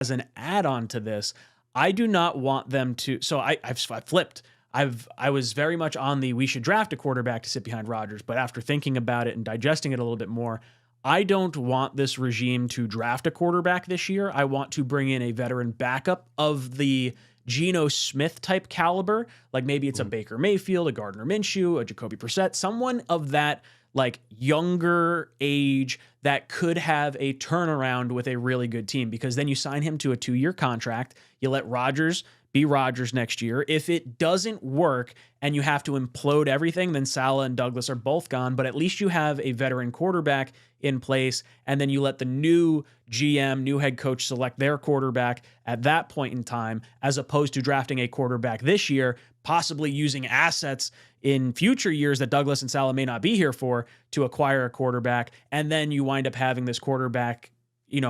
as an add-on to this, I do not want them to. So I've flipped. I was very much on the we should draft a quarterback to sit behind Rodgers, but after thinking about it and digesting it a little bit more, I don't want this regime to draft a quarterback this year. I want to bring in a veteran backup of the Geno Smith type caliber. Like maybe it's a Baker Mayfield, a Gardner Minshew, a Jacoby Brissett, someone of that like younger age that could have a turnaround with a really good team, because then you sign him to a 2-year contract. You let Rodgers be Rodgers next year. If it doesn't work and you have to implode everything, then Saleh and Douglas are both gone, but at least you have a veteran quarterback in place, and then you let the new GM, new head coach select their quarterback at that point in time, as opposed to drafting a quarterback this year, possibly using assets in future years that Douglas and Saleh may not be here for to acquire a quarterback, and then you wind up having this quarterback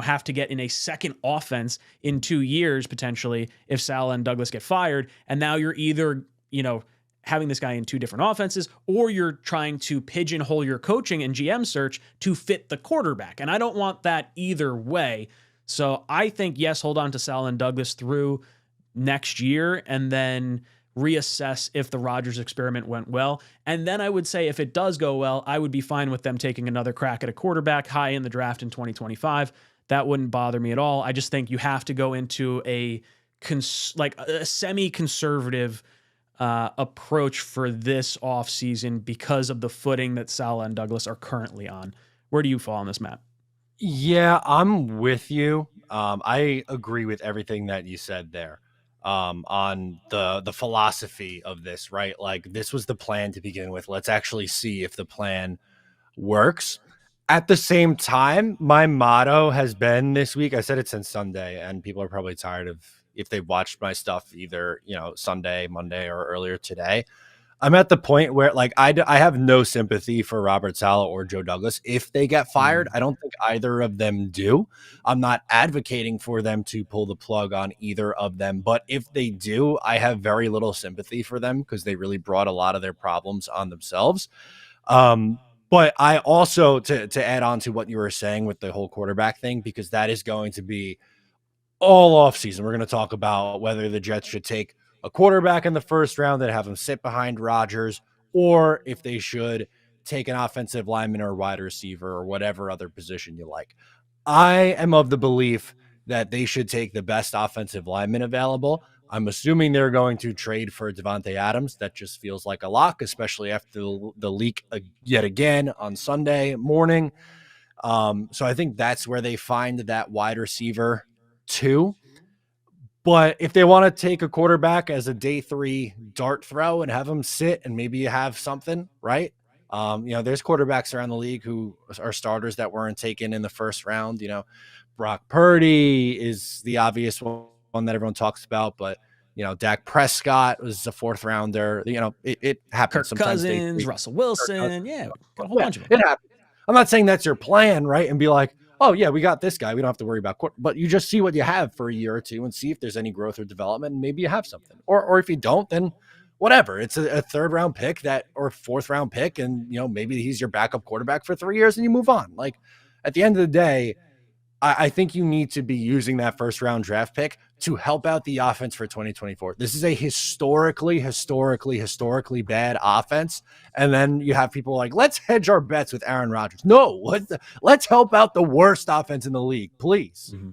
have to get in a second offense in 2 years, potentially, if Saleh and Douglas get fired. And now you're either, having this guy in 2 different offenses, or you're trying to pigeonhole your coaching and GM search to fit the quarterback. And I don't want that either way. So I think, yes, hold on to Saleh and Douglas through next year, and then reassess if the Rodgers experiment went well. And then I would say if it does go well, I would be fine with them taking another crack at a quarterback high in the draft in 2025. That wouldn't bother me at all. I just think you have to go into a semi-conservative approach for this offseason because of the footing that Saleh and Douglas are currently on. Where do you fall on this, Matt? Yeah, I'm with you. I agree with everything that you said there. On the philosophy of this, right? Like, this was the plan to begin with. Let's actually see if the plan works. At the same time, my motto has been this week, I said it since Sunday, and people are probably tired of, if they've watched my stuff either, Sunday, Monday, or earlier today. I'm at the point where, like, I have no sympathy for Robert Saleh or Joe Douglas if they get fired. I don't think either of them do. I'm not advocating for them to pull the plug on either of them, but if they do, I have very little sympathy for them because they really brought a lot of their problems on themselves. But I also, to add on to what you were saying with the whole quarterback thing, because that is going to be all off season. We're going to talk about whether the Jets should take a quarterback in the first round and have him sit behind Rodgers, or if they should take an offensive lineman or wide receiver or whatever other position you like. I am of the belief that they should take the best offensive lineman available. I'm assuming they're going to trade for Devontae Adams. That just feels like a lock, especially after the leak yet again on Sunday morning. So I think that's where they find that wide receiver too. But if they want to take a quarterback as a day 3 dart throw and have him sit and maybe you have something, right? There's quarterbacks around the league who are starters that weren't taken in the first round. Brock Purdy is the obvious one that everyone talks about, but Dak Prescott was a 4th rounder. It happens Kirk sometimes. Cousins, Russell Wilson, got a whole bunch of them. It happens. I'm not saying that's your plan, right? And be like, oh yeah, we got this guy. We don't have to worry about but you just see what you have for a year or two and see if there's any growth or development. And maybe you have something, or if you don't, then whatever. It's a 3rd round pick or 4th round pick. And, maybe he's your backup quarterback for 3 years and you move on. Like, at the end of the day, I think you need to be using that 1st round draft pick to help out the offense for 2024. This is a historically bad offense. And then you have people like, let's hedge our bets with Aaron Rodgers. No, let's help out the worst offense in the league, please. Mm-hmm.